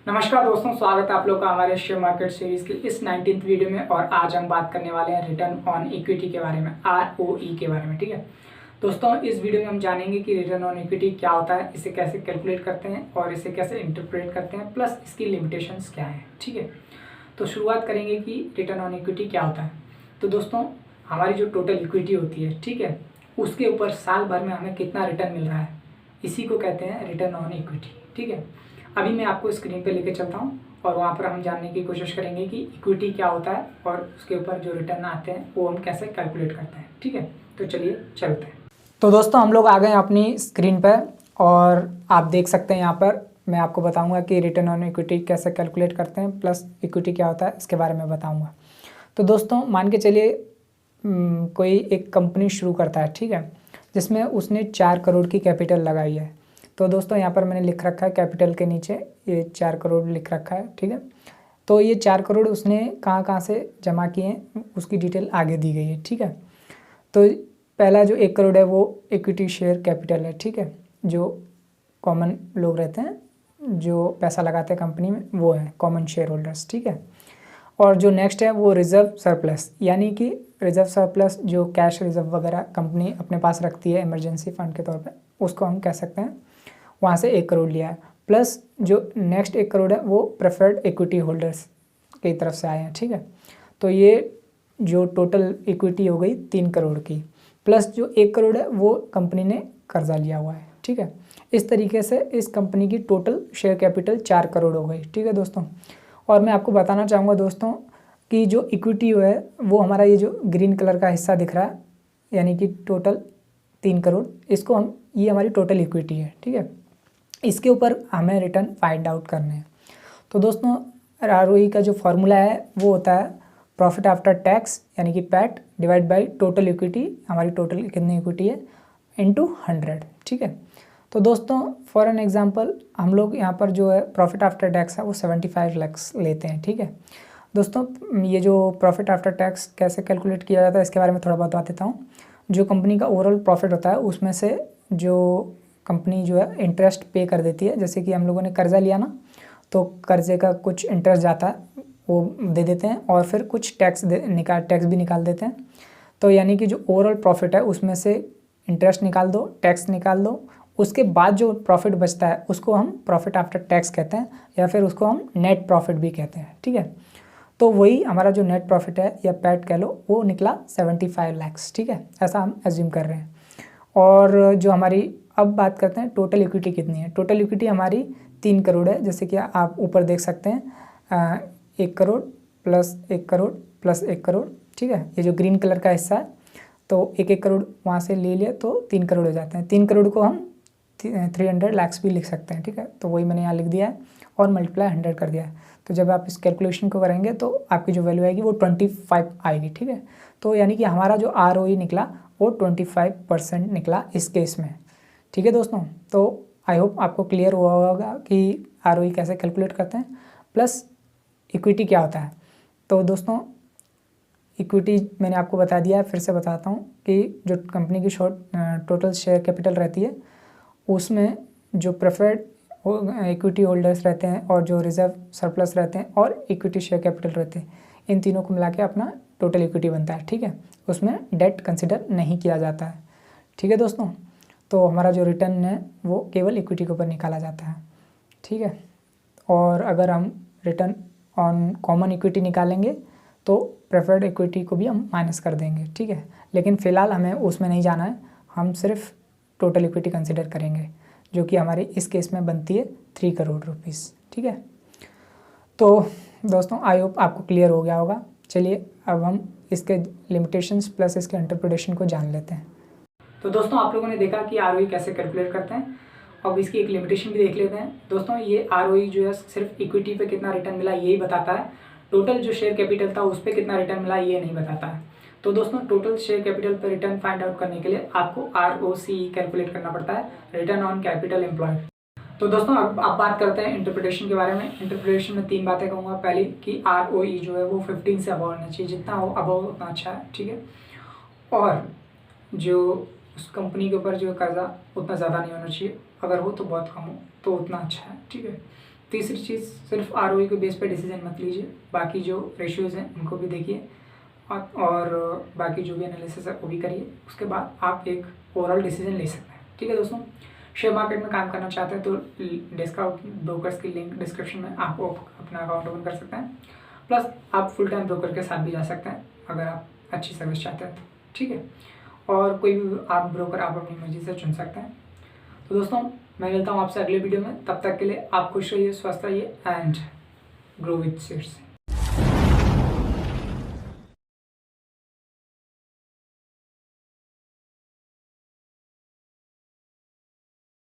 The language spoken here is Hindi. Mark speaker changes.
Speaker 1: नमस्कार दोस्तों, स्वागत है आप लोग का हमारे शेयर मार्केट सीरीज की इस 19th वीडियो में। और आज हम बात करने वाले हैं रिटर्न ऑन इक्विटी के बारे में, ROE के बारे में। ठीक है दोस्तों, इस वीडियो में हम जानेंगे कि रिटर्न ऑन इक्विटी क्या होता है, इसे कैसे कैलकुलेट करते हैं और इसे कैसे इंटरप्रेट करते हैं, प्लस इसकी लिमिटेशंस क्या है। ठीक है, तो शुरुआत करेंगे कि रिटर्न ऑन इक्विटी क्या होता है। तो दोस्तों, हमारी जो टोटल इक्विटी होती है, ठीक है, उसके ऊपर साल भर में हमें कितना रिटर्न मिल रहा है, इसी को कहते हैं रिटर्न ऑन इक्विटी। ठीक है, अभी मैं आपको स्क्रीन पे लेके चलता हूँ और वहाँ पर हम जानने की कोशिश करेंगे कि इक्विटी क्या होता है और उसके ऊपर जो रिटर्न आते हैं वो हम कैसे कैलकुलेट करते हैं। ठीक है, तो चलिए चलते हैं। तो दोस्तों, हम लोग आ गए अपनी स्क्रीन पर और आप देख सकते हैं यहाँ पर मैं आपको बताऊंगा कि रिटर्न ऑन इक्विटी कैसे कैलकुलेट करते हैं, प्लस इक्विटी क्या होता है इसके बारे में बताऊंगा। तो दोस्तों, मान के चलिए कोई एक कंपनी शुरू करता है, ठीक है, जिसमें उसने 4 करोड़ की कैपिटल लगाई है। तो दोस्तों, यहाँ पर मैंने लिख रखा है कैपिटल के नीचे ये 4 करोड़ लिख रखा है। ठीक है, तो ये 4 करोड़ उसने कहाँ कहाँ से जमा किए हैं उसकी डिटेल आगे दी गई है। ठीक है, तो पहला जो 1 करोड़ है वो इक्विटी शेयर कैपिटल है। ठीक है, जो कॉमन लोग रहते हैं जो पैसा लगाते हैं कंपनी में, वो है कॉमन शेयर होल्डर्स। ठीक है, और जो नेक्स्ट है वो रिजर्व सरप्लस, यानी कि रिजर्व सरप्लस जो कैश रिजर्व वगैरह कंपनी अपने पास रखती है इमरजेंसी फंड के तौर पे, उसको हम कह सकते हैं वहाँ से 1 करोड़ लिया है। प्लस जो नेक्स्ट 1 करोड़ है वो प्रेफर्ड इक्विटी होल्डर्स की तरफ से आए हैं। ठीक है, तो ये जो टोटल इक्विटी हो गई 3 करोड़ की, प्लस जो 1 करोड़ है वो कंपनी ने कर्जा लिया हुआ है। ठीक है, इस तरीके से इस कंपनी की टोटल शेयर कैपिटल 4 करोड़ हो गई। ठीक है दोस्तों, और मैं आपको बताना चाहूँगा दोस्तों कि जो इक्विटी है वो हमारा ये जो ग्रीन कलर का हिस्सा दिख रहा है, यानी कि टोटल 3 करोड़, इसको हम, ये हमारी टोटल इक्विटी है। ठीक है, इसके ऊपर हमें रिटर्न फाइंड आउट करने हैं। तो दोस्तों, ROE का जो फॉर्मूला है वो होता है प्रॉफिट आफ्टर टैक्स, यानी कि PAT, divide by total equity, हमारी टोटल कितनी इक्विटी है, इनटू 100। ठीक है, तो दोस्तों फॉर एन एग्जांपल हम लोग यहाँ पर जो है प्रॉफिट आफ्टर टैक्स है वो 75 लाख लेते हैं। ठीक है दोस्तों, ये जो प्रॉफिट आफ्टर टैक्स कैसे कैलकुलेट किया जाता है इसके बारे में थोड़ा बहुत बता देता हूँ। जो कंपनी का ओवरऑल प्रॉफिट होता है उसमें से जो कंपनी जो है इंटरेस्ट पे कर देती है, जैसे कि हम लोगों ने कर्जा लिया ना, तो कर्जे का कुछ इंटरेस्ट जाता है वो दे देते हैं, और फिर कुछ टैक्स भी निकाल देते हैं। तो यानी कि जो ओवरऑल प्रॉफिट है उसमें से इंटरेस्ट निकाल दो, टैक्स निकाल दो, उसके बाद जो प्रॉफिट बचता है उसको हम प्रॉफिट आफ्टर टैक्स कहते हैं, या फिर उसको हम नेट प्रॉफिट भी कहते हैं। ठीक है, तो वही हमारा जो नेट प्रॉफिट है या पैट कह लो वो निकला 75 लाख। ठीक है, ऐसा हम एज्यूम कर रहे हैं। और जो हमारी, अब बात करते हैं टोटल इक्विटी कितनी है। टोटल इक्विटी हमारी 3 करोड़ है, जैसे कि आप ऊपर देख सकते हैं 1 करोड़ प्लस 1 करोड़ प्लस 1 करोड़। ठीक है, ये जो ग्रीन कलर का हिस्सा है, तो 1 करोड़ वहाँ से ले लिया तो 3 करोड़ हो जाते हैं। 3 करोड़ को हम 300 लाख भी लिख सकते हैं। ठीक है, तो वही मैंने यहाँ लिख दिया है और मल्टीप्लाई 100 कर दिया है। तो जब आप इस कैलकुलेशन को करेंगे तो आपकी जो वैल्यू आएगी वो 25 आएगी। ठीक है, तो यानी कि हमारा जो ROE निकला वो 25% निकला इस केस में। ठीक है दोस्तों, तो आई होप आपको क्लियर हुआ होगा कि ROE कैसे कैलकुलेट करते हैं, प्लस इक्विटी क्या होता है। तो दोस्तों, इक्विटी मैंने आपको बता दिया है, फिर से बताता हूँ कि जो कंपनी की टोटल शेयर कैपिटल रहती है उसमें जो प्रेफर्ड इक्विटी होल्डर्स रहते हैं और जो रिजर्व सरप्लस रहते हैं और इक्विटी शेयर कैपिटल रहते हैं, इन तीनों को मिला के अपना टोटल इक्विटी बनता है। ठीक है, उसमें डेट कंसिडर नहीं किया जाता है। ठीक है दोस्तों, तो हमारा जो रिटर्न है वो केवल इक्विटी के ऊपर निकाला जाता है। ठीक है, और अगर हम रिटर्न ऑन कॉमन इक्विटी निकालेंगे तो प्रेफर्ड इक्विटी को भी हम माइनस कर देंगे। ठीक है, लेकिन फ़िलहाल हमें उसमें नहीं जाना है, हम सिर्फ टोटल इक्विटी कंसिडर करेंगे, जो कि हमारे इस केस में बनती है 3 करोड़ रुपीज़। ठीक है, तो दोस्तों आई होप आपको क्लियर हो गया होगा। चलिए अब हम इसके लिमिटेशंस प्लस इसके इंटरप्रिटेशन को जान लेते हैं। तो दोस्तों, आप लोगों ने देखा कि ROE कैसे कैलकुलेट करते हैं। अब इसकी एक लिमिटेशन भी देख लेते हैं। दोस्तों, ये ROE जो है सिर्फ इक्विटी पे कितना रिटर्न मिला यही बताता है, टोटल जो शेयर कैपिटल था उस पर कितना रिटर्न मिला ये नहीं बताता है। तो दोस्तों, टोटल शेयर कैपिटल पर रिटर्न फाइंड आउट करने के लिए आपको ROCE कैलकुलेट करना पड़ता है, रिटर्न ऑन कैपिटल एम्प्लॉयड। तो दोस्तों, अब बात करते हैं इंटरप्रिटेशन के बारे में। इंटरप्रिटेशन में 3 बातें कहूँगा। पहली कि ROE जो है वो 15 से अबव होना चाहिए, जितना हो अबव उतना अच्छा है। ठीक है, और जो उस कंपनी के ऊपर जो कर्जा उतना ज़्यादा नहीं होना चाहिए, अगर हो तो बहुत कम हो तो उतना अच्छा है। ठीक है, तीसरी चीज़, सिर्फ ROE के बेस पे डिसीजन मत लीजिए, बाकी जो रेशियोज़ हैं उनको भी देखिए और बाकी जो भी एनालिसिस है वो भी करिए, उसके बाद आप एक ओवरऑल डिसीजन ले सकते हैं। ठीक है दोस्तों, शेयर मार्केट में काम करना चाहते हैं तो डिस्काउंट ब्रोकर्स की लिंक डिस्क्रिप्शन में, आप अपना अकाउंट ओपन कर सकते हैं। प्लस आप फुल टाइम ब्रोकर के साथ भी जा सकते हैं अगर आप अच्छी सर्विस चाहते हैं तो। ठीक है, और कोई भी आप ब्रोकर आप अपनी मर्जी से चुन सकते हैं। तो दोस्तों मैं मिलता हूँ आपसे अगले वीडियो में, तब तक के लिए आप खुश रहिए, स्वस्थ रहिए एंड ग्रो विथ शेयर्स।